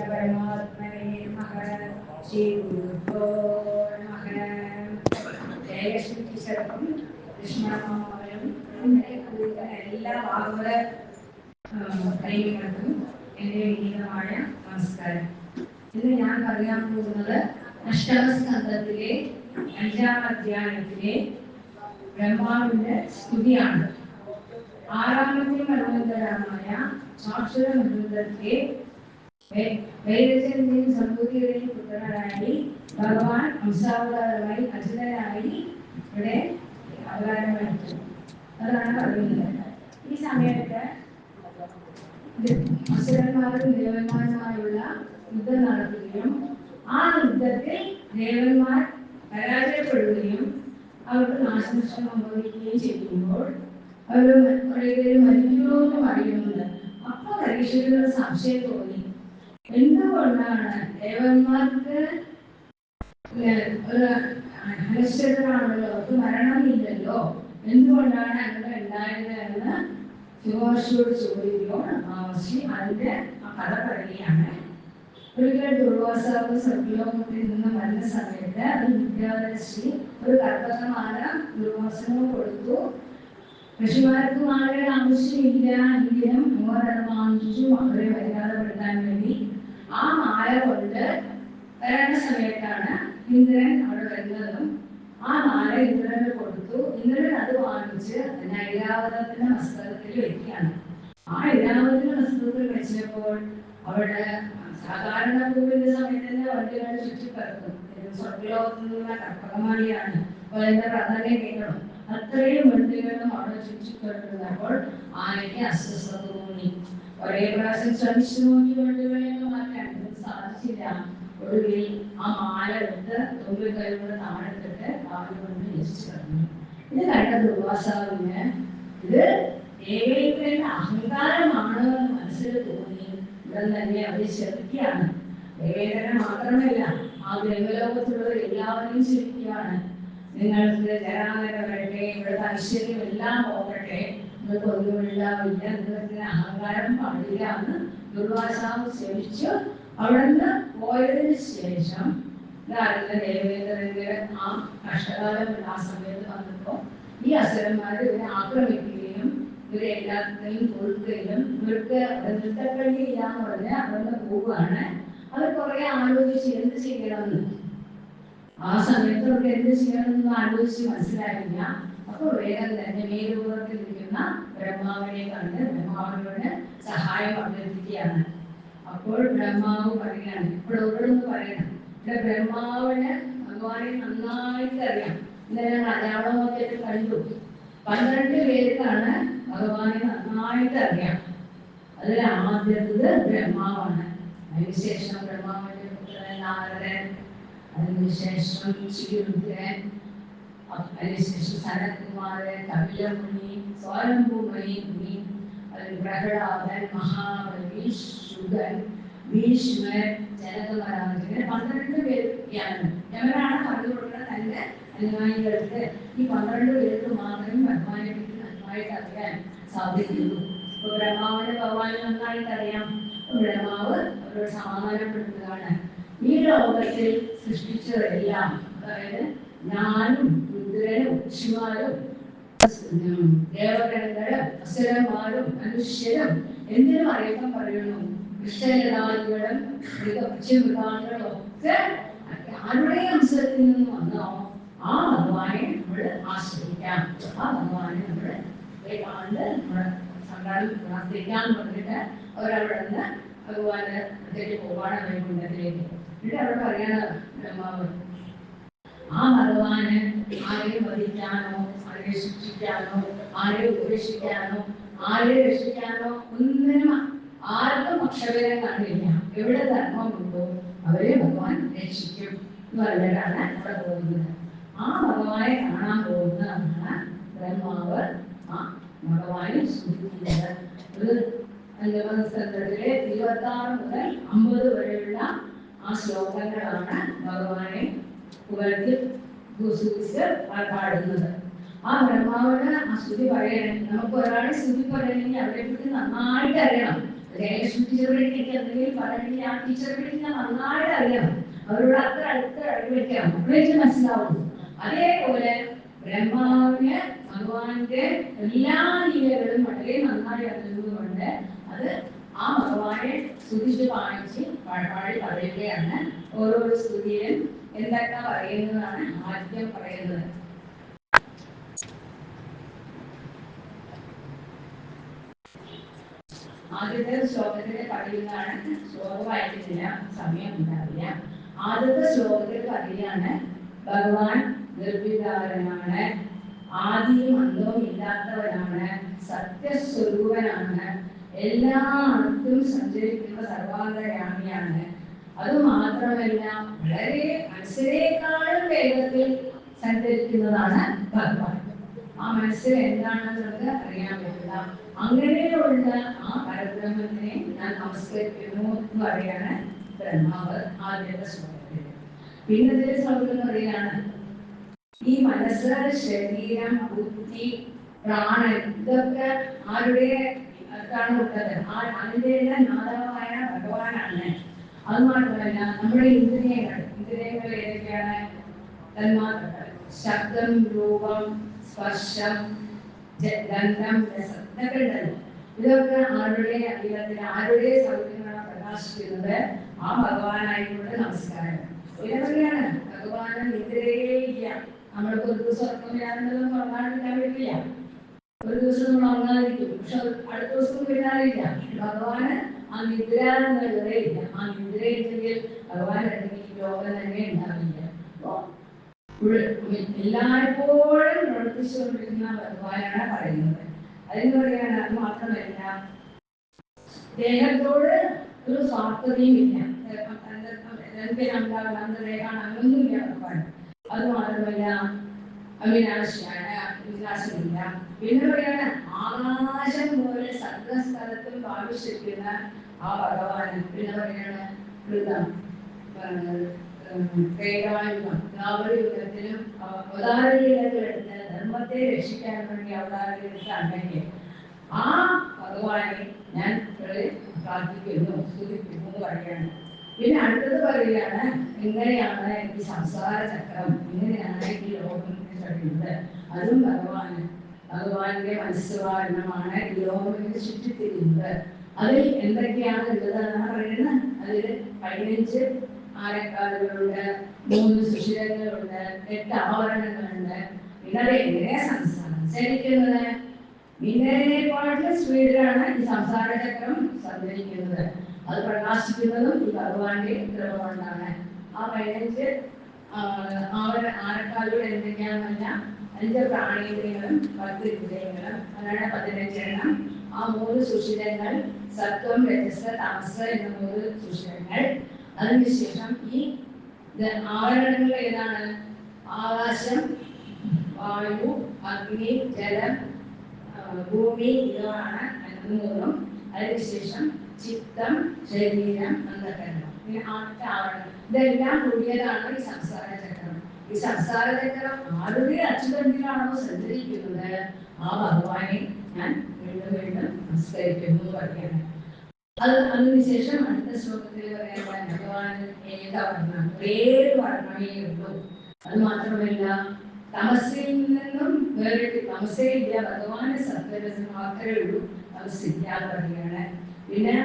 परमात्मने नमः श्री गुरुभ्यो नमः जयलक्ष्मी ടീച്ചർക്കും കൃഷ്ണമാമനും എല്ലാ ഭാഗവത പ്രേമികൾക്കും എൻ്റെ വിനീതമായ നമസ്കാരം. ഇന്ന് ഞാൻ പറയാൻ പോകുന്നത് അഷ്ടമസ്കന്ധത്തിലെ 5-ാം അധ്യായത്തിലെ ബ്രഹ്മാവിന്റെ സ്തുതിയാണ്. 6-ാമത്തെ മന്വന്തരമായ സാക്ഷര മന്വന്തരത്തെ വൈരജന്റെയും സംഭൂതിയുടെയും പുത്രനായി ഭഗവാൻ ഹംസാവതാരമായി അച്യുതനായി ഇവിടെ അവതാരമെടുത്തു. അതാണ് പറയുന്നത്. ഈ സമയത്ത് അസുരന്മാരും ദേവന്മാരുമായുള്ള യുദ്ധം നടത്തുകയും ആ യുദ്ധത്തിൽ ദേവന്മാർ പരാജയപ്പെടുകയും അവർക്ക് നാശനഷ്ടം സംഭവിക്കുകയും ചെയ്യുമ്പോൾ അവർ മരിക്കുമെന്ന് അറിയുന്നത്. അപ്പൊ പരീക്ഷയ്ക്ക് സംശയം തോന്നി, എന്തുകൊണ്ടാണ് ദേവന്മാർക്ക് ഒരു അനിശ്ചിതമാണല്ലോ, അവർക്ക് മരണമില്ലല്ലോ, എന്തുകൊണ്ടാണ് അങ്ങനെ ഉണ്ടായത് എന്ന് ശിവമഹർഷിയോട് ചോദിക്കുമ്പോൾ മഹർഷി അതിന്റെ കഥ പറയുകയാണ്. ഒരിക്കൽ ദുർവാസാവ് സ്വർഗ്ഗലോകത്തിൽ നിന്ന് വരുന്ന സമയത്ത് ഒരു വിദ്യാദർശി ഒരു കർപ്പകമാല ദുർവാസനവും കൊടുത്തു. ഋഷിമാർക്ക് മാലയുടെ ആവശ്യമില്ല എങ്കിലും മോരത് വാങ്ങിച്ചു അവരെ മര്യാദപ്പെടുത്താൻ വേണ്ടി ആ മാല കൊണ്ട് വരേണ്ട സമയത്താണ് ഇന്ദ്രൻ അവിടെ വരുന്നതും ആ മാല ഇന്ദ്രന് കൊടുത്തു. ഇന്ദ്രൻ അത് വാങ്ങിച്ച് ഐരാവതത്തിന്റെ മസ്തകത്തിൽ വെക്കുകയാണ്. ആ ഐരാവതത്തിന്റെ മസ്തകത്തിൽ വെച്ചപ്പോൾ അവിടെ സാധാരണ പൂവിന്റെ സമയത്ത് വണ്ടികൾ ചുറ്റിപ്പറക്കും. സ്വർഗ്ഗലോകത്തിൽ നിന്നുള്ള കർപ്പകമാലിയാണ്, അപ്പോൾ അതിന്റെ പ്രാധാന്യം കേൾക്കണം. അത്രയും വണ്ടികളും അവിടെ ചുറ്റിപ്പറക്കുന്നപ്പോൾ ആനയ്ക്ക് അസ്വസ്ഥത തോന്നി. ഒരേ പ്രാവശ്യം ശ്രമിച്ചു നോക്കി വണ്ടികളെയൊക്കെ മാറ്റാൻ സാധിച്ചില്ല. ഒടുവിൽ ആ മാല എടുത്ത് തൊഴിൽ കൈകൊണ്ട് താഴെത്തിട്ട് കാലുകൊണ്ട് രസിച്ചു കളഞ്ഞു. ഇത് കണ്ട ദുർവാസാവിന് ഇത് ദേവേന്ദ്രന്റെ അഹങ്കാരമാണ് എന്ന് മനസ്സിൽ തോന്നി. ഉടൻ തന്നെ അവരെ ശരിക്കുകയാണ്. ദേവേന്ദ്രനെ മാത്രമല്ല ആ ദേവലോകത്തുള്ളവർ എല്ലാവരെയും ശരിക്കുകയാണ്. നിങ്ങൾക്ക് ജരാനര വരട്ടെ, ഇവിടുത്തെ ഐശ്വര്യം എല്ലാം പോകട്ടെ, നിങ്ങൾക്ക് ഒന്നുമില്ലാവില്ല, നിങ്ങൾക്ക് അഹങ്കാരം പാടില്ല എന്ന് ദുർവാസാവ് ശരിച്ചു. അവിടെ നിന്ന് പോയതിനു ശേഷം ദേവേന്ദ്രന്റെ ആ കഷ്ടകാലം ആ സമയത്ത് വന്നപ്പോ ഈ അസുരന്മാർ ഇവരെ ആക്രമിക്കുകയും ഇവരെ എല്ലാത്തിനെയും തോൽക്കുകയും ഇവർക്ക് നൃത്തക്കള്ളിയില്ല എന്ന് പറഞ്ഞ് അവിടെ പോവുകയാണ്. അവർ കുറെ ആലോചിച്ച് എന്ത് ചെയ്യണമെന്ന്. ആ സമയത്ത് അവർക്ക് എന്ത് ചെയ്യണമെന്ന് ആലോചിച്ച് മനസ്സിലായില്ല. അപ്പൊ വേഗം തന്നെ മേലുപൂർവ്വത്തിലിരിക്കുന്ന ബ്രഹ്മാവിനെ കണ്ട് ബ്രഹ്മാവിനോട് സഹായം അഭ്യർത്ഥിക്കുകയാണ്. അപ്പോൾ ബ്രഹ്മാവ് പറയുകയാണ്, ഇപ്പോൾ ഓരോന്ന് പറയണം, ഇവിടെ ബ്രഹ്മാവിന് ഭഗവാനെ നന്നായിട്ട് അറിയാം. ഇന്നലെ രാവണമൊക്കെ കണ്ടു. 12 പേർക്കാണ് ഭഗവാനെ നന്നായിട്ട് അറിയാം. അതിൽ ആദ്യത്തത് ബ്രഹ്മാവാണ്. അതിനുശേഷം ബ്രഹ്മാവിന്റെ പുത്രൻ നാരദൻ, അതിനുശേഷം ശ്രീരുദ്രൻ, അതിനുശേഷം സനത്കുമാരൻ, കപിലമുനി, സ്വയംഭൂമണി മുനി, അതിൽ പ്രഹ്ലാദൻ, മഹാബലി, ശുഗൻ, ഭീഷ്മൻ, ജനകമഹാരാജൻ, 12 പേരാണ്. ഇവരാണ് പറഞ്ഞു കൊടുക്കുന്നത് തന്റെ അനുയായികൾക്ക്. ഈ 12 പേർക്ക് മാത്രമേ ഭഗവാനെ പറ്റി നന്നായിട്ട് അറിയാൻ സാധിക്കുള്ളൂ. ഇപ്പൊ ബ്രഹ്മാവിനെ ഭഗവാനെ നന്നായിട്ട് അറിയാം. ബ്രഹ്മാവ് അവരോട് സമാധാനപ്പെടുത്തുകയാണ്. ഈ ലോകത്തിൽ സൃഷ്ടിച്ചതെല്ലാം, അതായത് ഞാനും രുദ്രനും ഋഷിമാരും ദേവഗണങ്ങളും അസുരന്മാരും മനുഷ്യരും എന്തിനും അറിയിപ്പം പറയുന്നു. കൃഷ്ണലതാദികളും മൃഗാദികളും ഒക്കെ ആരുടെ അംശത്തിൽ നിന്ന് വന്നോ ആ ഭഗവാനെ നമ്മൾ ആശ്രയിക്കാം. ആ ഭഗവാനെ നമ്മൾ നമ്മുടെ സംഘാടനം പ്രാർത്ഥിക്കാൻ പറഞ്ഞിട്ട് അവരവിടെ നിന്ന് ഭഗവാന് അടുത്തേക്ക് പോവാണ് വൈകുണ്ഠത്തിലേക്ക്. എന്നിട്ട് അവിടെ പറയണ ബ്രഹ്മാവ് ആ ഭഗവാന് ആരെയും വധിക്കാനോ ആരെ ശിക്ഷിക്കാനോ ആരെ ഉപേക്ഷിക്കാനോ ആരെ രക്ഷിക്കാനോ ഒന്നിനും ആർക്കും അക്ഷരം കാണില്ല. എവിടെ ധർമ്മമുണ്ടോ അവരെ ഭഗവാൻ രക്ഷിക്കും എന്ന് പറഞ്ഞിട്ടാണ് അവിടെ പോകുന്നത്. ആ ഭഗവാനെ കാണാൻ പോകുന്നതാണ് ബ്രഹ്മാവ് ആ ഭഗവാനെ സ്തുതിക്കുന്നത്. ഒരു പഞ്ചമസ്കന്ധത്തിലെ 26 മുതൽ 50 വരെയുള്ള ആ ശ്ലോകങ്ങളാണ് ഭഗവാനെ പുകഴ്ത്തി പാടുന്നത്. ആ ബ്രഹ്മാവിന് ആ സ്തുതി പറയണം. നമുക്ക് ഒരാളെ സ്തുതി പറയണമെങ്കിൽ അവരെ പറ്റി നന്നായിട്ട് അറിയണം. ജയലക്ഷ്മി ടീച്ചർ പഠിക്കുക എന്തെങ്കിലും പറയണമെങ്കിൽ ആ ടീച്ചറെ പഠിക്കുന്ന നന്നായിട്ട് അറിയണം, അവരോട് അത്ര അടുത്ത് ഇടപെടിക്കണം, അപ്പോഴേക്കും മനസ്സിലാവുള്ളൂ. അതേപോലെ ബ്രഹ്മാവിന് ഭഗവാന്റെ എല്ലാ ലീലകളും വളരെ നന്നായി അറിയുന്നതുകൊണ്ട് അത് ആ ഭഗവാനെ സ്തുതിച്ച് കാണിച്ച് പാടി പറയുകയാണ്. ഓരോ സ്തുതിയിലും എന്തൊക്കെ പറയുന്നതാണ് ആദ്യം പറയുന്നത്. ആദ്യത്തെ ശ്ലോകത്തിലെ പറയുന്നതാണ്. ശ്ലോകം വായിക്കുന്നില്ല, സമയം ഉണ്ടാവില്ല. ആദ്യത്തെ ശ്ലോകത്തിൽ പറയുകയാണ് ഭഗവാൻ നിർവികാരനാണ്, ആദിയും അന്തവും ഇല്ലാത്തവനാണ്, സത്യസ്വരൂപനാണ്, എല്ലാ അർത്ഥവും സഞ്ചരിക്കുന്ന സർവാന്തര്യാമിയാണ്. അത് മാത്രമല്ല വളരെ മനസ്സിനേക്കാളും വേഗത്തിൽ സഞ്ചരിക്കുന്നതാണ് ഭഗവാൻ. ആ മനസ്സിൽ എന്താണെന്നുള്ളത് അറിയാൻ പറ്റില്ല. അങ്ങനെയുള്ള ആ പരബ്രഹ്മത്തിനെ ഞാൻ നമസ്കരിക്കുന്നു എന്ന് പറയാണ് ബ്രഹ്മാവ് ആദ്യത്തെ ശ്ലോകത്തിൽ. പിന്നത്തെ ശ്ലോകം പറയാണ് ഈ മനസ്സ്, ശരീരം, ബുദ്ധി, പ്രാണൻ ഇതൊക്കെ ആരുടെ അടുത്താണ് ഉള്ളത്? അതിൻ്റെ നാഥമായ ഭഗവാനാണ്. അത് മാത്രമല്ല നമ്മുടെ ഇന്ദ്രിയങ്ങൾ ഏതൊക്കെയാണ്? തന്മാത്രകൾ, ശബ്ദം, രൂപം, സ്പർശം, ഗന്ധം, രസം ഇതൊക്കെ ഉണ്ടല്ലോ. ഇതൊക്കെ ആരുടെ അധീനത്തിൽ, ആരുടെ സൗകര്യങ്ങളാണ് പ്രകാശിക്കുന്നത്? ആ ഭഗവാനായിക്കൊണ്ട് നമസ്കാരം. ഇതേപോലെയാണ് ഭഗവാന് നിദ്രയേ ഇല്ല. നമ്മൾക്ക് ഒരു ദിവസം ഉറക്കമില്ലാന്നുള്ളതൊന്നും ഉറങ്ങാണ്ടിരിക്കാൻ പറ്റില്ല. ഒരു ദിവസം നമ്മൾ ഉറങ്ങാതിരിക്കും, പക്ഷെ അടുത്ത ദിവസം വരുന്നാറില്ല. ഭഗവാന് ആ നിദ്ര എന്നുള്ളതേ ഇല്ല. ആ നിദ്രയില്ലെങ്കിൽ ഭഗവാൻ അല്ലെങ്കിൽ ലോകം തന്നെ ഉണ്ടാവില്ല. എല്ലായ്പ്പോഴും പ്രവർത്തിച്ചുകൊണ്ടിരിക്കുന്ന ഭഗവാനാണ് പറയുന്നത്. അതെന്ന് പറയാണ്. അത് മാത്രമല്ല ദേഹത്തോട് ഒരു സ്വാർത്ഥതയും ഇല്ല, അങ്ങനൊന്നുമില്ല ഭഗവാൻ. അത് മാത്രമല്ല വിനാശമില്ല. പിന്നെ പറയാണ് ആകാശം പോലെ സർവസ്ഥലത്തും ഭാവിച്ചിരിക്കുന്ന ആ ഭഗവാൻ. പിന്നെ പറയാണ് കൃതം യുഗത്തിലും അവതാരലീലകളെടുത്ത് ധർമ്മത്തെ രക്ഷിക്കാൻ വേണ്ടി അവതാരലെടുത്ത അമ്മയ്ക്ക് ആ ഭഗവാനെ ഞാൻ പ്രാർത്ഥിക്കുന്നു, സ്തുതിക്കുന്നു എന്ന് പറയുകയാണ്. പിന്നെ അടുത്തത് പറയുകയാണ് എങ്ങനെയാണ് ഈ സംസാര ചക്രം, എങ്ങനെയാണ് ഈ ലോകം കഴിയുന്നത്? അതും ഭഗവാന്റെ മനസ്സുകാരണമാണ് ഈ ലോകം ചുറ്റിത്തിരിയുന്നത്. അതിൽ എന്തൊക്കെയാണ് ഉള്ളതെന്നാണ് പറയുന്നത്. അതിൽ 15 ആരക്കാലുകളുണ്ട്, 3 സുഷിരങ്ങളുണ്ട്, 8 ആവരണങ്ങളുണ്ട്. പിന്നെ എങ്ങനെയാ സഞ്ചരിക്കുന്നത്? മിന്നലിനെക്കാട്ടിലും സ്പീഡിലാണ് ഈ സംസാര ചക്രം സഞ്ചരിക്കുന്നത്. അത് പ്രകാശിക്കുന്നതും ഈ ഭഗവാന്റെ കൃപ കൊണ്ടാണ്. ആ 15 ആരക്കാലുകൾ എന്തൊക്കെയാണെന്നല്ല, 5 പ്രാണീന്ദ്രിയങ്ങളും 10 ഇന്ദ്രിയങ്ങളും, അങ്ങനെ 15 എണ്ണം. ആ 3 സുഷിരങ്ങൾ സത്വം, രജസ്, തമസ് എന്ന 3 സുഷിരങ്ങൾ. അതിനുശേഷം ഈ ആവരണങ്ങൾ ഏതാണ്? ആകാശം, വായു, അഗ്നി, ജലം, ഭൂമി, ഇതാണ് 3. അതിനുശേഷം ചിത്തം, ശരീരം, അന്ധകരണം. പിന്നെ ആവരണം. ഇതെല്ലാം കൂടിയതാണ് ഈ സംസാര ചക്രം. ഈ സംസാര ചക്രം ആരുടെ അച്ചുതണ്ടിലാണോ സഞ്ചരിക്കുന്നത് ആ ഭഗവാനെ ഞാൻ വീണ്ടും വീണ്ടും നമസ്കരിക്കുന്നു പറയുകയാണ്. അതിനുശേഷം അടുത്ത ശ്ലോകത്തിൽ പറയാൻ ഭഗവാൻ ഏകവർണ്ണം, ഏത് വർണ്ണമേ ഉള്ളൂ. അത് മാത്രമല്ല തമസിൽ നിന്നും വേറിട്ട് തമസേ ഇല്ല. ഭഗവാന് സത്വരസം മാത്രമേ ഉള്ളൂ, തമസില്ല പറയുകയാണ്. പിന്നെ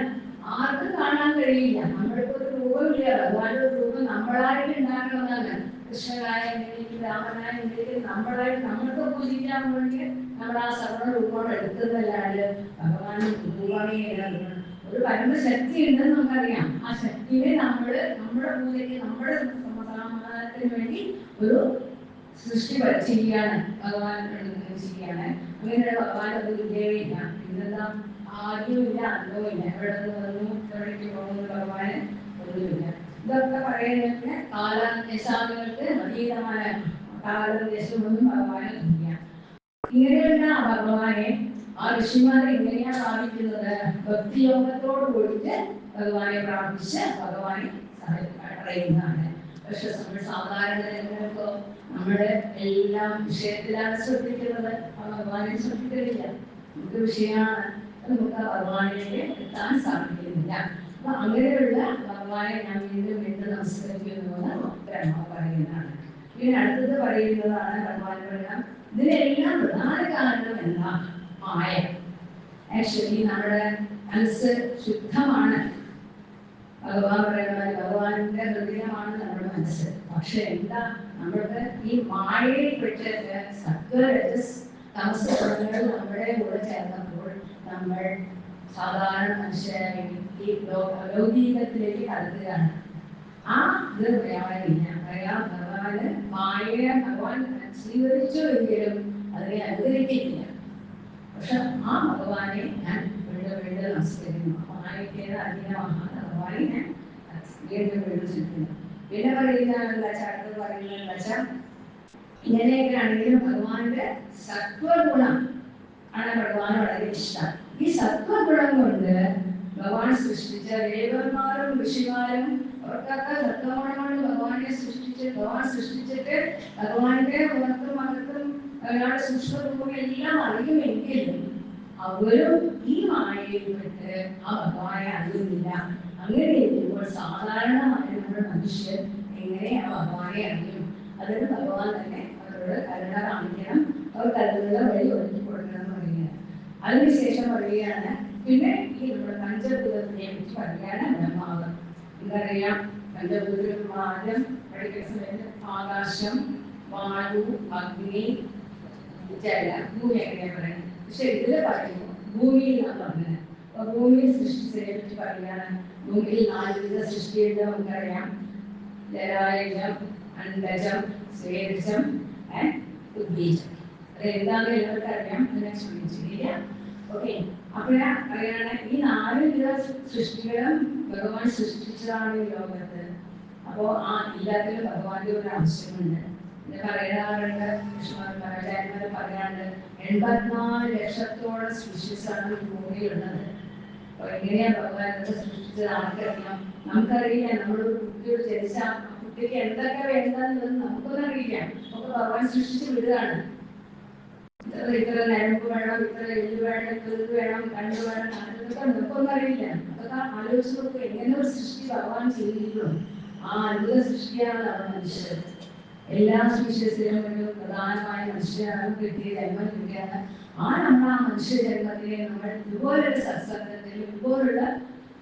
ആർക്കും കാണാൻ കഴിയില്ല. നമ്മൾക്ക് ഒരു രൂപമില്ല. ഭഗവാന്റെ ഒരു രൂപം നമ്മളായിട്ട് ഉണ്ടാക്കണമെന്നാണ്. കൃഷ്ണനായ എന്തെങ്കിലും, രാമനായ എന്തെങ്കിലും നമ്മളായിട്ട് നമ്മൾക്ക് പൂജിക്കാൻ വേണ്ടി നമ്മൾ ആ സർവ്വ രൂപം എടുത്തതല്ലാണ്ട് ഭഗവാന് രൂപമേ ഇല്ല. ഒരു പരമശക്തി ഉണ്ടെന്ന് നമുക്കറിയാം. ആ ശക്തിയെ നമ്മുടെ പൂജയ്ക്ക്, നമ്മുടെ സമാധാനത്തിന് വേണ്ടി ഒരു സൃഷ്ടി ചെയ്യാണ് ഭഗവാൻ ചെയ്യാണ്. അങ്ങനെയുള്ള ഭഗവാൻ അത് വിജയമില്ല. ഇതെല്ലാം ആദ്യമില്ല, അന്തവുമില്ല. എവിടെ നിന്ന് വന്നു, എവിടേക്ക് പോകുന്നു ഭഗവാന് ഒന്നുമില്ല. ഇതൊക്കെ പറയുന്നതിന് കാലദേശാദികൾക്ക് അതീതമായ കാലം ദേശമൊന്നും ഭഗവാന് ഇല്ല. ഇങ്ങനെയുള്ള ഭഗവാനെ ആ ഋഷിമാരെ എങ്ങനെയാ പ്രാപിക്കുന്നത്? ഭക്തിയോഗത്തോട് കൂടിയിട്ട് ഭഗവാനെ പ്രാപിച്ച് ഭഗവാനെ പറയുന്നതാണ്. പക്ഷെ നമ്മൾ സാധാരണ ജനങ്ങൾക്ക് നമ്മുടെ എല്ലാം വിഷയത്തിലാണ് ശ്രദ്ധിക്കുന്നത്, ആ ഭഗവാനെ ശ്രദ്ധിക്കുന്നില്ല. നമുക്ക് വിഷയമാണ് നമുക്ക് ആ ഭഗവാനിലേക്ക് എത്താൻ സാധിക്കുന്നില്ല. അപ്പൊ അങ്ങനെയുള്ള ഭഗവാനെ ഞാൻ വീണ്ടും വീണ്ടും നമസ്കരിക്കുന്നു എന്ന് ബ്രഹ്മ പറയുന്നതാണ്. പിന്നെ അടുത്തത് പറയുന്നതാണ് ഭഗവാൻ പറയാം, ഇതിനെല്ലാം പ്രധാന കാരണം എന്താ? മായ. ആക്ച്വലി നമ്മുടെ മനസ്സ് ശുദ്ധമാണ്. ഭഗവാൻ പറയുന്നത് ഭഗവാന്റെ ഹൃദയമാണ് നമ്മുടെ മനസ്സ്. പക്ഷെ എന്താ, നമ്മൾക്ക് ഈ മായയിൽ പെട്ടിട്ട് സത്വരജസ് തമസ് ഗുണങ്ങൾ നമ്മുടെ കൂടെ ചേർന്നപ്പോൾ നമ്മൾ സാധാരണ മനുഷ്യരായി ഈ ലൗകികത്തിലേക്ക് കടത്തുകയാണ്. ആ ഇത് പറയാനില്ല. പറയാം, ഭഗവാന് മായയെ ഭഗവാൻ സ്വീകരിച്ചു എങ്കിലും അതിനെ അനുകരിക്കില്ല. പക്ഷെ ആ ഭഗവാനെ ഞാൻ വീണ്ടും വീണ്ടും നമസ്കരിക്കുന്നു. മായയ്ക്ക് അധീനമാകാൻ ഭഗവാനെ ഞാൻ വീണ്ടും വീണ്ടും ചിന്തിക്കുന്നു. പിന്നെ പറയുന്നതെന്താ വെച്ചാൽ, അടുത്ത് പറയുന്നത് വെച്ചാൽ, ഇങ്ങനെയൊക്കെ ആണെങ്കിലും ഭഗവാന്റെ സത്വഗുണം ആണ് ഭഗവാൻ വളരെ ഇഷ്ടം. ഈ സത്വഗുണം കൊണ്ട് ഭഗവാൻ സൃഷ്ടിച്ച ദേവന്മാരും ഋഷിമാരും അവർക്കൊക്കെ സത്വഗുണമാണ് ഭഗവാനെ സൃഷ്ടിച്ച്. ഭഗവാൻ സൃഷ്ടിച്ചിട്ട് ഭഗവാന്റെ മുഖത്തും അകത്തും അയാളുടെ സൂക്ഷ്മരൂപം എല്ലാം അറിയുമെങ്കിലും അവരും ഈ മായയിൽപ്പെട്ട് ആ ഭഗവാനെ അറിയുന്നില്ല. അങ്ങനെ ഇരിക്കുമ്പോൾ സാധാരണമായ നമ്മുടെ മനുഷ്യർ എങ്ങനെ ആ ഭഗവാനെ അറിയും? അതിന് ഭഗവാൻ തന്നെ അവരോട് കരുണ കാണിക്കണം, അവർക്ക് അതിനുള്ള വഴി ഒരുക്കി കൊടുക്കണം എന്ന് പറയുന്നത്. അതിനുശേഷം പറയുകയാണ്, പിന്നെ ഈ നമ്മുടെ പഞ്ചഭൂതത്തിനെ പറ്റി പറയുകയാണ് ബ്രഹ്മാവ്. എന്തറിയാം, പഞ്ചഭൂതത്തിൽ ആദ്യം പഠിക്കുന്ന സമയത്ത് ആകാശം, വായു, അഗ്നി, ജല, ഭൂമി എങ്ങനെയാ പറയുന്നത്. പക്ഷെ ഇതില് പറയുന്നു ഭൂമിയിൽ നാം പറഞ്ഞത്. അപ്പൊ ഭൂമിയിൽ സൃഷ്ടിച്ചതിനെ പറ്റി പറയുകയാണ്. ഭൂമിയിൽ 4 വിധ സൃഷ്ടിയുണ്ട് നമുക്കറിയാം. ജലായജം, അണ്ടജം, സ്വേദജം, ഉദ്ബീജം. അത് എന്താണെന്ന് എല്ലാവർക്കും അറിയാം. അതിനെ ചോദിച്ചില്ല. ഓക്കെ, അപ്പോഴാ പറയാണ് ഈ 4 വിധ സൃഷ്ടികളും ഭഗവാൻ സൃഷ്ടിച്ചതാണ് ഈ ലോകത്ത്. അപ്പോ ആ എല്ലാത്തിലും ഭഗവാന്റെ ഒരു ആവശ്യമുണ്ട്. പിന്നെ പറയാറുണ്ട്, കൃഷ്ണന്മാരെ പറയാറുണ്ട് 84 ലക്ഷത്തോളം സ്പീഷീസ് ആണ് ഈ ഭൂമിയിലുള്ളത്. അപ്പൊ എങ്ങനെയാ ഭഗവാൻ സൃഷ്ടിച്ചത് ആർക്കറിയാം? നമുക്കറിയില്ല. നമ്മളൊരു കുട്ടിയോട് ജനിച്ച ആ കുട്ടിക്ക് എന്തൊക്കെ വേണ്ടതെന്നുള്ളത് നമുക്കൊന്നും അറിയില്ല. നമുക്ക് ഭഗവാൻ സൃഷ്ടിച്ച് വിടുകയാണ്. ഇത്ര നരമ്പ് വേണം, ഇത്ര എല്ല് വേണം, ഇത്ര ഇത് വേണം, കണ്ണ് വേണം, അതൊക്കെ നമുക്കൊന്നും അറിയില്ല. അതൊക്കെ ആലോചിച്ച് നോക്കും എങ്ങനെ ഒരു സൃഷ്ടി ഭഗവാൻ ചെയ്തിരുന്നു. ആ അത്ഭുത സൃഷ്ടിയാണ് നമ്മുടെ മനുഷ്യർ. എല്ലാ സ്പീഷീസിലും ഒരു പ്രധാനമായ മനുഷ്യരാണ് കിട്ടിയ ജന്മം കിട്ടിയാണ്. നമ്മൾ ആ മനുഷ്യ ജന്മത്തിനെ നമ്മൾ ഇതുപോലുള്ള സത്സംഗത്തിലും ഇതുപോലുള്ള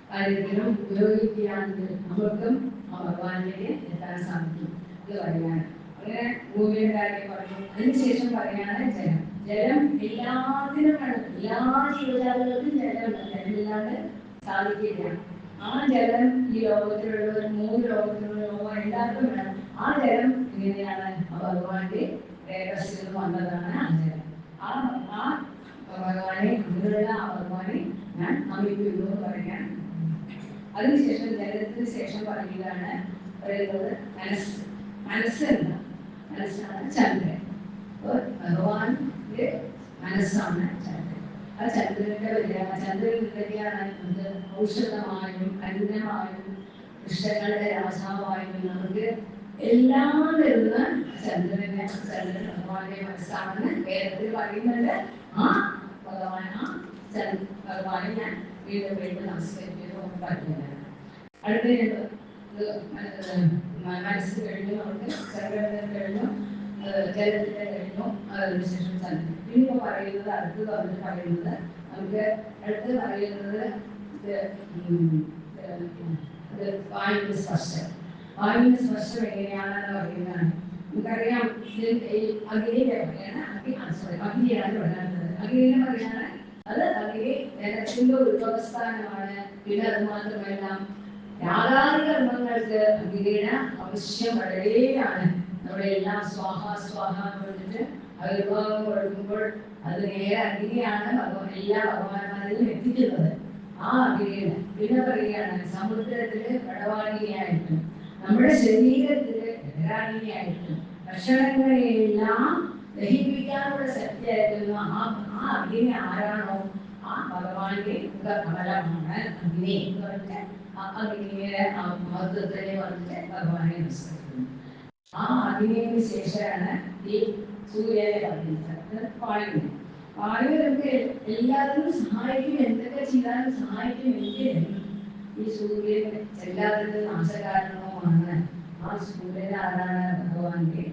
കാര്യത്തിലും ഉപയോഗിക്കുകയാണെങ്കിൽ നമ്മൾക്കും ആ ഭഗവാനിലേക്ക് എത്താൻ സാധിക്കും. ഇത് പറയുകയാണ്. അങ്ങനെ ഭൂമിയുടെ കാര്യം പറഞ്ഞു. അതിനുശേഷം പറയുകയാണ് ജലം. ജലം എല്ലാത്തിനും വേണം. എല്ലാ ജീവജാലങ്ങൾക്കും ജലം ജലമില്ലാണ്ട് സാധിക്കില്ല. ആ ജലം ഈ ലോകത്തിലുള്ള 3 ലോകത്തിലുള്ള എല്ലാവർക്കും വേണം. ആ ജലം ഇങ്ങനെയാണ് ഭഗവാന്റെ രഹസ്യം വന്നതാണ് ആ ജലം. ആ ഭഗവാനെ, അങ്ങനെയുള്ള ആ ഭഗവാനെ ഞാൻ നമിക്കുന്നു എന്ന് പറയാൻ. അതിനുശേഷം ജലത്തിന് ശേഷം പറയുന്നത് മനസ്സ്. മനസ്സ് എന്താ? മനസ്സാണ് ചന്ദ്രൻ. അപ്പോൾ ഭഗവാന്റെ മനസ്സാണ് ചന്ദ്രൻ. ആ ചന്ദ്രന്റെ ചന്ദ്രൻ എന്തൊക്കെയാണ്? നമുക്ക് ഔഷധമായും അന്നമായും കൃഷ്ണങ്ങളുടെ രാജാവായും നമുക്ക് എല്ലാം തരുന്ന ചന്ദ്രൻ ഭഗവാന്റെ മനസ്സാണെന്ന് വേദത്തിൽ പറയുന്നുണ്ട്. ആ ഭഗവാൻ ഭഗവാനെ ഞാൻ വീണ്ടും വീണ്ടും നമസ്കരിക്കുന്നു പറയുന്നത്. അടുത്ത മനസ്സ് കഴിഞ്ഞു, നമുക്ക് ചന്ദ്രൻ കഴിഞ്ഞു, ജലത്തിന്റെ കഴിഞ്ഞു, അതിനുശേഷം ചന്ദ്രൻ. ഇനിയിപ്പോ പറയുന്നത് അടുത്ത് പറയുന്നത് നമുക്ക് അടുത്ത് പറയുന്നത് വായുവിന്റെ സ്പർശം. വായുവിന്റെ സ്പർശം എങ്ങനെയാണെന്ന് പറയുന്നതാണ്. നമുക്കറിയാം, അഗ്നിയുടെ പറയാണ് അഗ്നിയാണ് പറയുന്നത്. അഗ്നിയെ പറയാണ് അത് അഗ്നി ജലത്തിന്റെ ഉത്ഭവസ്ഥാനമാണ്. പിന്നെ അത് മാത്രമല്ല യാഥാർത്ഥകർമ്മങ്ങൾക്ക് അഗ്നിയുടെ ആവശ്യം വളരെയാണ്. നമ്മുടെ എല്ലാം സ്വാഹ സ്വാഹ കൊണ്ടിട്ട് അവിർഭാവം കൊടുക്കുമ്പോൾ അത് നേരെ അഗ്നിയാണ് എല്ലാ ഭഗവാന്മാരിലും എത്തിക്കുന്നത്. ആ അഗ്നിയാണ്. പിന്നെ പറയുകയാണ് സമുദ്രത്തില് കടവാണിയായിട്ടും നമ്മുടെ ശരീരത്തില് എതിരാണിയായിട്ടും ഭക്ഷണങ്ങളെയെല്ലാം ദഹിപ്പിക്കാനുള്ള ശക്തിയായിട്ടുള്ള ആ അഗ്നി ആരാണോ ആ ഭഗവാന്റെ കമലമാണ് അഗ്നി എന്ന് പറഞ്ഞിട്ട് ആ അഗ്നിയുടെ ആ മഹത്വത്തിനെ പറഞ്ഞിട്ട് ഭഗവാനെ നമസ്കരിക്കുന്നു. ആ അഗ്നിക്ക് ശേഷമാണ് ഈ സൂര്യനെ പറയുന്നത്, വായുവിനെ. വായു നമുക്ക് എല്ലാത്തിനും സഹായിക്കും, എന്തൊക്കെ ചെയ്താലും സഹായിക്കും എങ്കിലും ഈ സൂര്യൻ എല്ലാത്തിനും നാശകാരണവുമാണ്. ആ സൂര്യൻ ആരാണ്? ഭഗവാന്റെ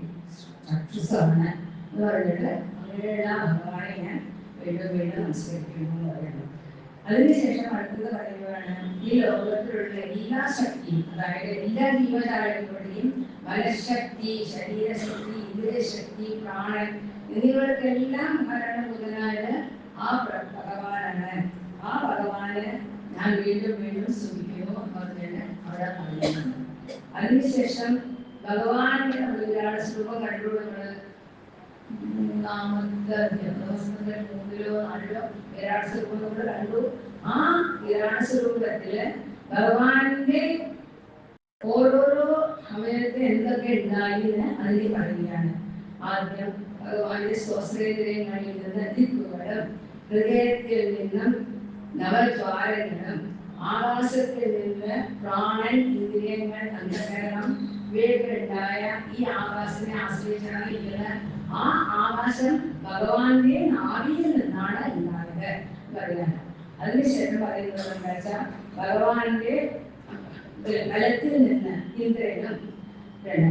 ചക്ഷുസാണ് എന്ന് പറഞ്ഞിട്ട് അങ്ങനെയുള്ള ഭഗവാനെ ഞാൻ വീണ്ടും വീണ്ടും നമസ്കരിക്കുന്നു എന്ന് പറയുന്നു. അതിനുശേഷം അടുത്തത് പറയുകയാണ്, ഈ ലോകത്തിലുള്ള എല്ലാ ശക്തിയും, അതായത് എല്ലാ ജീവജാലങ്ങളുടെയും മനഃശക്തി, ശരീരശക്തി, ഇന്ദ്രിയശക്തി, പ്രാണൻ എന്നിവകൾക്കെല്ലാം ഭരണമുതലായത് ആ ഭഗവാനാണ്. ആ ഭഗവാന് ഞാൻ വീണ്ടും വീണ്ടും സ്തുതിക്കുന്നു എന്ന് പറഞ്ഞിട്ട് അവിടെ പറയുന്നുണ്ട്. അതിനുശേഷം ഭഗവാന്റെ വിരാട് സ്വരൂപം കണ്ടു. മൂന്നാമത്തെ ദിവസത്തിന്റെ 3-ലോ 4-ലോ വിരാട് സ്വരൂപം നമ്മൾ കണ്ടു. ആ വിരാട് സ്വരൂപത്തില് ഭഗവാന്റെ ഓരോരോ സമയത്ത് എന്തൊക്കെ ഉണ്ടായി എന്ന് അതിൽ പറയുകയാണ്. ആദ്യം ഭഗവാന്റെ സ്വാശ്രയങ്ങളിൽ നിന്ന് ദിക്കുകളും, ഹൃദയത്തിൽ നിന്നും നവദ്വാരങ്ങളും, ആകാശത്തിൽ നിന്ന് പ്രാണൻ, ഇന്ദ്രിയങ്ങൾ, അന്ധകരണം ഇവയൊക്കെയുണ്ടായ ഈ ആകാശത്തിനെ ആശ്രയിച്ചാണ് ഇരിക്കുന്നത്. ആ ആകാശം ഭഗവാന്റെ നാഭിയിൽ നിന്നാണ് ഉണ്ടായത് പറയാൻ. അതിനുശേഷം പറയുന്നത് എന്താ വെച്ചാൽ ഭഗവാന്റെ ബലത്തിൽ നിന്ന് ഇന്ദ്രനും,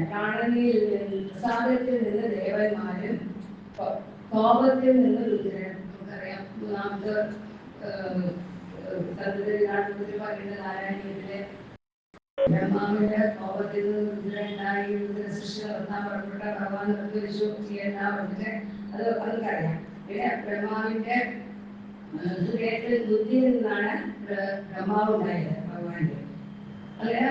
പ്രാണനിൽ നിന്ന് പ്രസാദത്തിൽ നിന്ന് ദേവന്മാരും, കോപത്തിൽ നിന്ന് രുദ്രനും. നമുക്കറിയാം മൂന്നാമത്തെ പറയുന്നത് നാരായണീയത്തിലെ ബ്രഹ്മാവിന്റെ കോപത്തിൽ നിന്ന് രുദ്രനുണ്ടായി, രുദ്ര സൃഷ്ടി നടത്താൻ പുറപ്പെട്ട ഭഗവാൻ നിർദ്ദേശിച്ചു ചെയ്യേണ്ട പറഞ്ഞിട്ട് അത് നമുക്കറിയാം. പിന്നെ ബ്രഹ്മാവിന്റെ ഹൃദയത്തിൽ ബുദ്ധിയിൽ നിന്നാണ് ബ്രഹ്മാവ് ഉണ്ടായത് ഭഗവാന്റെ. അങ്ങനെ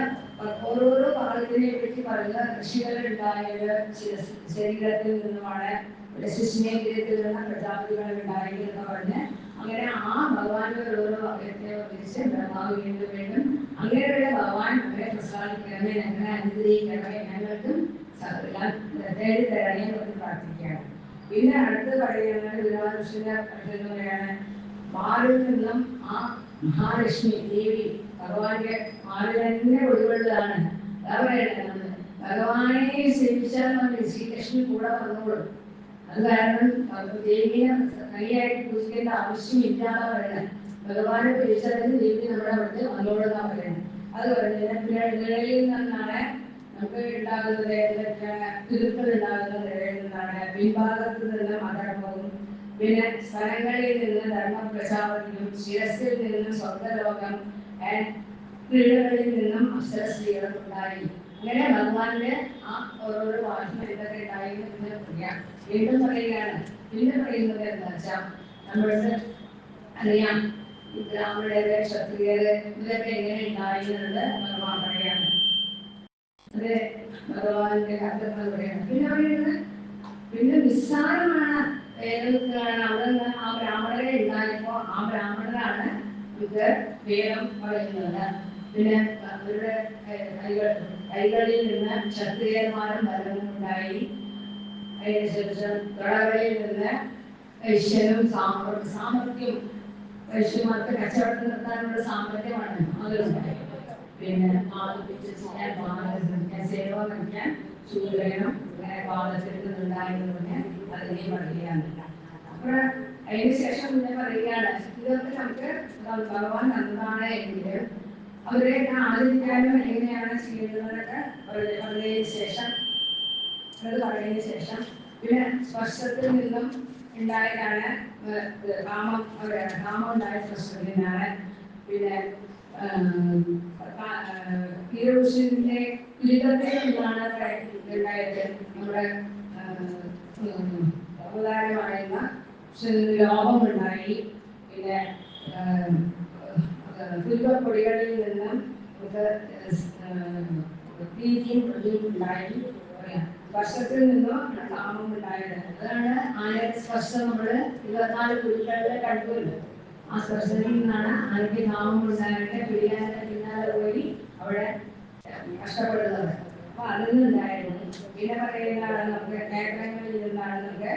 ഓരോരോ ഭാഗത്തിനെ പറ്റി പറയുക. ഋഷികളുണ്ടായത് ശരീരത്തിൽ നിന്നുമാണ്, ശിശുനേന്ദ്രിയത്തിൽ നിന്ന് പ്രജാപതികൾ ഉണ്ടായി എന്ന് പറഞ്ഞ് അങ്ങനെ ആ ഭഗവാന്റെ ഓരോരോ അവയത്തെ ഉപയോഗിച്ച് ബ്രഹ്മാവ് വീണ്ടും വീണ്ടും അങ്ങനെയുള്ള ഭഗവാൻ നമ്മളെ പ്രസാദിക്കണമേ, ഞങ്ങളെ അനുഗ്രഹിക്കണമേ, ഞങ്ങൾക്കും തേടി തരണേ എന്ന് പ്രാർത്ഥിക്കുകയാണ്. പിന്നെ അടുത്ത് പറയുന്നത് വിരാടകൃഷ്ണന്റെ അടുത്തെന്ന് പറയാണ്, മാറിൽ നിന്നും ആ മഹാലക്ഷ്മി ദേവി ഭഗവാന്റെ മാറിൽ തന്നെ ഒഴിവുള്ളതാണ്. അതാ പറയുന്നത്, ഭഗവാനെ സേവിച്ചാൽ നമ്മൾ ശ്രീകൃഷ്ണൻ കൂടെ വന്നോളും. അത് കാരണം ദേവിയെ കൈയായിട്ട് പൂജിക്കേണ്ട ആവശ്യമില്ലാതെ പറയുന്നത്. ഭഗവാനെ പിരിച്ചറിഞ്ഞ് ദേവി നമ്മുടെ അടുത്ത് വന്നോളെന്നാ പറയുന്നത്. അത് പറയുന്നത് നിഴലിൽ നിന്നാണ് നമുക്ക് ഉണ്ടാകുന്നത്, തിരുക്കൾ ഉണ്ടാകുന്ന നിഴലിൽ നിന്നാണ്. പിൻഭാഗത്ത് നിന്ന് അധർമ്മവും, പിന്നെ സ്ഥലങ്ങളിൽ നിന്ന് ധർമ്മപ്രചാപതിയും, ശിരസിൽ നിന്നും സ്വർഗലോകം, ക്രീഡകളിൽ നിന്നും അപ്സരസ്ത്രീകളും ഉണ്ടായി. അങ്ങനെ ഭഗവാന്റെ ആ ഓരോരോ വാഹനം എന്തൊക്കെ ഉണ്ടായി എന്ന് പറയാം. വീണ്ടും പറയുകയാണ്. പിന്നെ പറയുന്നത് എന്താ വെച്ചാൽ നമ്മൾക്ക് അറിയാം ഈ ബ്രാഹ്മണര്, ക്ഷത്രിയര് ഇതൊക്കെ എങ്ങനെ ഉണ്ടായി എന്നുള്ളത് ഭഗവാൻ പറയാണ്. അത് ഭഗവാന്റെ കഥകൾ പറയാണ്. പിന്നെ പറയുന്നത് പിന്നെ നിസ്സാരമാണ് വേദത്തിലാണ്. അവിടെ നിന്ന് ആ ബ്രാഹ്മണരെ ഉണ്ടായപ്പോ ആ ബ്രാഹ്മണരാണ് ഇത് വേദം പറയുന്നത്. പിന്നെ അവരുടെ കൈകളിൽ നിന്ന് ക്ഷത്രിയന്മാരും ഭരണവും ഉണ്ടായി. അതിനുശേഷം കടകളിൽ നിന്ന് വൈശ്യനും സാമർത്ഥ്യം, വൈശ്യന്മാർക്ക് കച്ചവടം നിർത്താനുള്ള സാമർത്ഥ്യമാണ് അതുണ്ടായി. പിന്നെ സേവ വയ്ക്കാൻ ശൂദ്രനും അങ്ങനെ പാദത്തിൽ നിന്നുണ്ടായെന്ന് പറഞ്ഞാൽ അതിനെ പറയുകയാണ്. അപ്പോൾ അതിന് ശേഷം പിന്നെ പറയുകയാണ്, ഇതൊക്കെ നമുക്ക് ഭഗവാൻ നന്നതാണ് എങ്കിലും അവരെ ആദരിക്കാനും എങ്ങനെയാണ് ചെയ്യുന്നതൊക്കെ പറഞ്ഞതിന് ശേഷം പറയുന്നതിന് ശേഷം പിന്നെ സ്പർശത്തിൽ നിന്നും ഉണ്ടായതാണ് കാമം ഉണ്ടായ സ്പർശത്തിൽ നിന്നാണ്. പിന്നെ ഹീറോഷിന്റെ ലിംഗത്തിൽ നിന്നാണ് ഉണ്ടായത്. നമ്മുടെ അവതാരമായിരുന്ന ലോപമുണ്ടായി. പിന്നെ പുൽപ്പൊടികളിൽ നിന്നും പ്രീതിയും പ്രതിയും ഉണ്ടായി. സ്പർശത്തിൽ നിന്നും കാമം ഉണ്ടായത്. അതാണ് ആനയുടെ സ്പർശം നമ്മൾ 24 കുരുക്കളിൽ കണ്ടുവല്ലോ. ആ സ്പർശത്തിൽ നിന്നാണ് ആനയ്ക്ക് കാമം ഉണ്ടായിട്ട് പിടിയാനത്തെ പിന്നാലെ പോയി അവിടെ കഷ്ടപ്പെടുന്നത്. അപ്പൊ അതിൽ നിന്നുണ്ടായിരുന്നു. പിന്നെ പറയുന്നതാണ് നമുക്ക് നേത്രങ്ങളിൽ നിന്നാണ് നമുക്ക്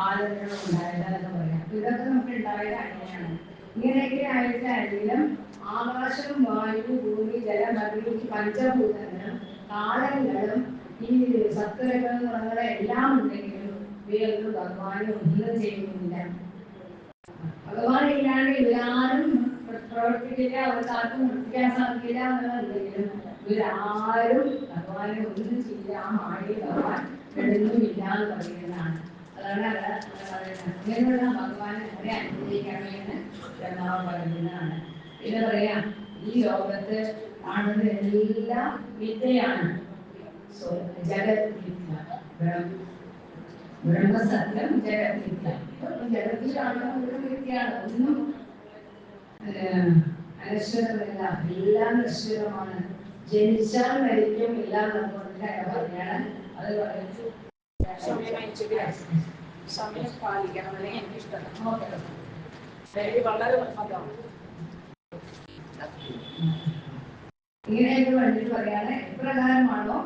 ആലോചന ഉണ്ടായത് എന്ന് പറയാം. ഇതൊക്കെ നമുക്ക് ഉണ്ടായത് അങ്ങനെയാണ്. ഇങ്ങനെയൊക്കെ ആയിട്ടാണെങ്കിലും ആകാശം, വായു, ഭൂമി, ജലം, അഗ്നി, പഞ്ചഭൂതങ്ങളും കാലങ്ങളും ഈ സത്വരങ്ങളും എല്ലാം ഉണ്ടെങ്കിലും ഇവയൊന്നും ഭഗവാനെ ഒന്നും ചെയ്യുന്നില്ല. ഭഗവാൻ ഇല്ലാണ്ട് ഇവരാരും പ്രവർത്തിക്കില്ല, അവർക്ക് ആർക്കും പ്രവർത്തിക്കാൻ സാധിക്കില്ല എന്നുള്ളതെങ്കിലും ഇവരാരും ഭഗവാനെ ഒന്നും ചെയ്യില്ല. ആ മായയിൽ ഭഗവാൻ എഴുതുന്നില്ല എന്ന് പറയുന്നതാണ്. അതാണ് പറയുന്നത്. അങ്ങനെയുള്ള ഭഗവാനെ അങ്ങനെ അനുഗ്രഹിക്കണമെന്ന് ബ്രഹ്മാവ് പറയുന്നതാണ്. പിന്നെ പറയാം, ഈ ലോകത്ത് കാണുന്ന എല്ലാം വിദ്യയാണ്. ജഗത് വിദ്യ, ബ്രഹ്മസത്യം, ജഗത് വിദ്യ. ജഗത്തിൽ കാണുന്ന ഒരു വിദ്യയാണ്. ഒന്നും അനശ്വരമല്ല, എല്ലാം നശ്വരമാണ്. ജനിച്ചാൽ മരിക്കും, എല്ലാം നമുക്ക് പറഞ്ഞാണ്. അത് പറയുന്നത് സമയം പാലിക്കണം, അല്ലെങ്കിൽ എനിക്ക് ഇഷ്ടമല്ല. വളരെ ഇങ്ങനെയൊക്കെ വേണ്ടിട്ട് പറയാണ്. എപ്രകാരമാണോ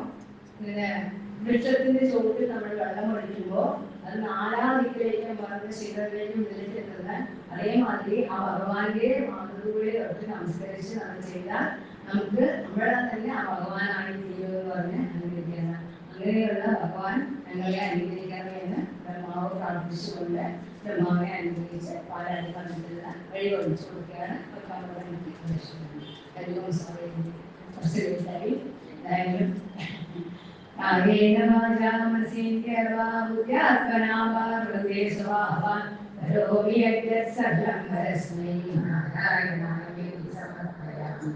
വൃക്ഷത്തിന്റെ ചുവട്ടിൽ നമ്മൾ വെള്ളം ഒഴിക്കുമ്പോൾ അത് നാലാം ദിക്കിലേക്കും പറഞ്ഞ ശിവരിലേക്കും വിളിക്കുന്നത്, അതേമാതിരി ആ ഭഗവാന്റെ മാതൃകയെ തൊട്ട് നമസ്കരിച്ച് നമ്മൾ ചെയ്താൽ നമുക്ക് നമ്മളെ തന്നെ ആ ഭഗവാനാണ് തീരുമെന്ന് പറഞ്ഞ് അനുഗ്രഹിക്കുന്നത്. അങ്ങനെയുള്ള ഭഗവാൻ ഞങ്ങളെ അനുഗ്രഹിക്കണമെന്ന് ബ്രഹ്മാവ് പ്രാർത്ഥിച്ചുകൊണ്ട് ബ്രഹ്മാവിനെ അനുഗ്രഹിച്ച് പാലാടി കണ്ടിട്ടുള്ള വഴി ഒഴിച്ചു കൊടുക്കുകയാണ്. എന്തായാലും നാഗേന വാചാ മനസേന്ദ്രിയർവാ ബുദ്ധ്യാത്മനാ വാ ഹൃദയേ സ്വഭാവാൻ കരോമി യദ്യത് സകലം പരസ്മൈ നാരായണായേതി സമർപ്പയാമി.